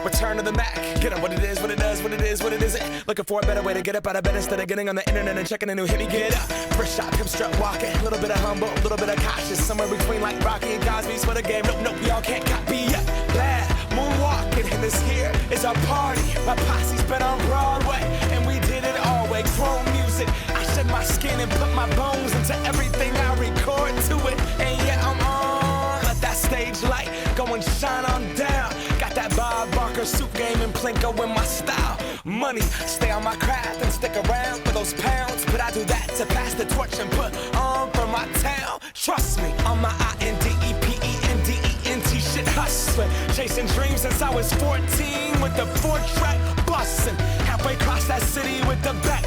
Return to the Mac. Get up what it is, what it does, what it is, what it isn't. Looking for a better way to get up out of bed instead of getting on the internet and checking a new hit. Me get up. First shot, come strut walking. A little bit of humble, a little bit of cautious. Somewhere between like Rocky and Cosby's for the game. Nope, y'all can't copy yet. Bad moonwalking, and this here is our party. My posse's been on Broadway, and we did it all way. Chrome music. I shed my skin and put my bones into everything I record to it. And yeah, I'm on. Let that stage light go and shine on down. Got that Bob Barker suit game and Plinko in my style. Money, stay on my craft and stick around for those pounds. But I do that to pass the torch and put on for my town. Trust me, on my INDEPENDENT shit hustling. Chasing dreams since I was 14 with the 4-track bustin'. Halfway across that city with the back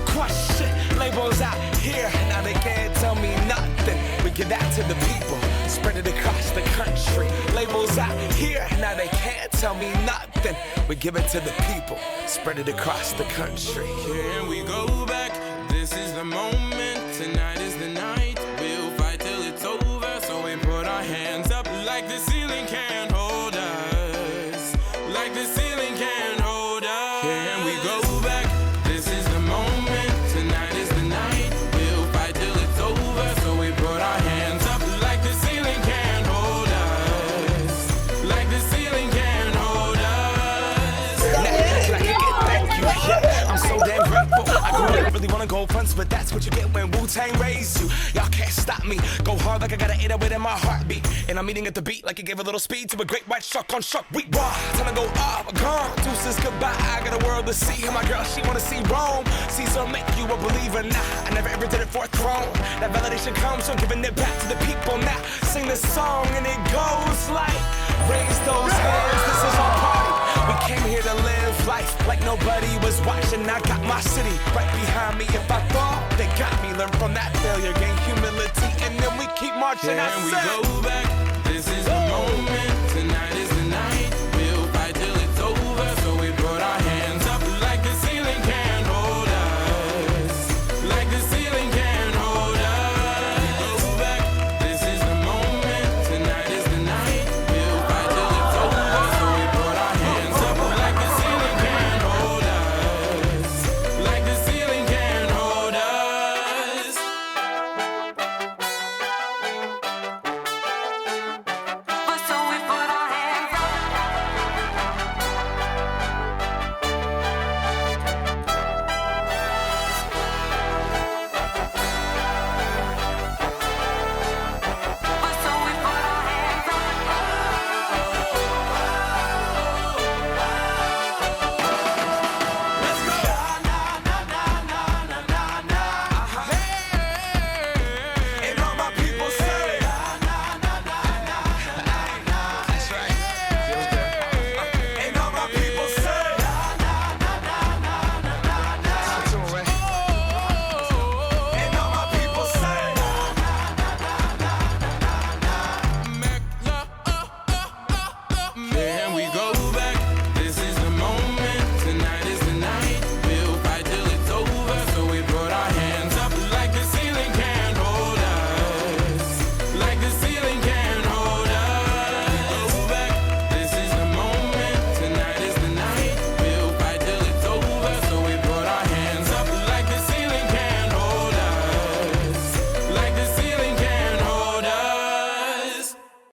crush shit. Labels out here, now they can't tell me nothing. We give that to the people, spread it across the country. Labels out here, now they can't tell me nothing. We give it to the people, spread it across the country. Here we go back, this is the moment, tonight is the night. We'll fight till it's over, so we put our hands up like the ceiling can't hold us. Like the ceiling can't hold us. Here we go back, this is the moment, tonight is the night. We'll fight till it's over, so we put our hands up like the ceiling can't hold us. Like the ceiling can't hold us. Thank you, yeah, I'm so damn grateful. I really wanna go fronts, but that's what you get when Wu-Tang raised you. Y'all can't stop me. Go hard like I got an 808 in my heartbeat. And I'm eating at the beat like it gave a little speed to a great white shark on Shark Week. Raw, time to go off, gone. Deuces goodbye. I got a world to see. And my girl, she wanna see Rome. Caesar make you a believer. Nah, I never ever did it for a throne. That validation comes from giving it back to the people. Now sing this song and it goes like, raise those hands. This is our party. We came here to live life like nobody was watching. I got my city right behind me. If I fall, they got me. Learn from that failure, gain humility, and then we keep marching. And we go back, this is the moment, tonight is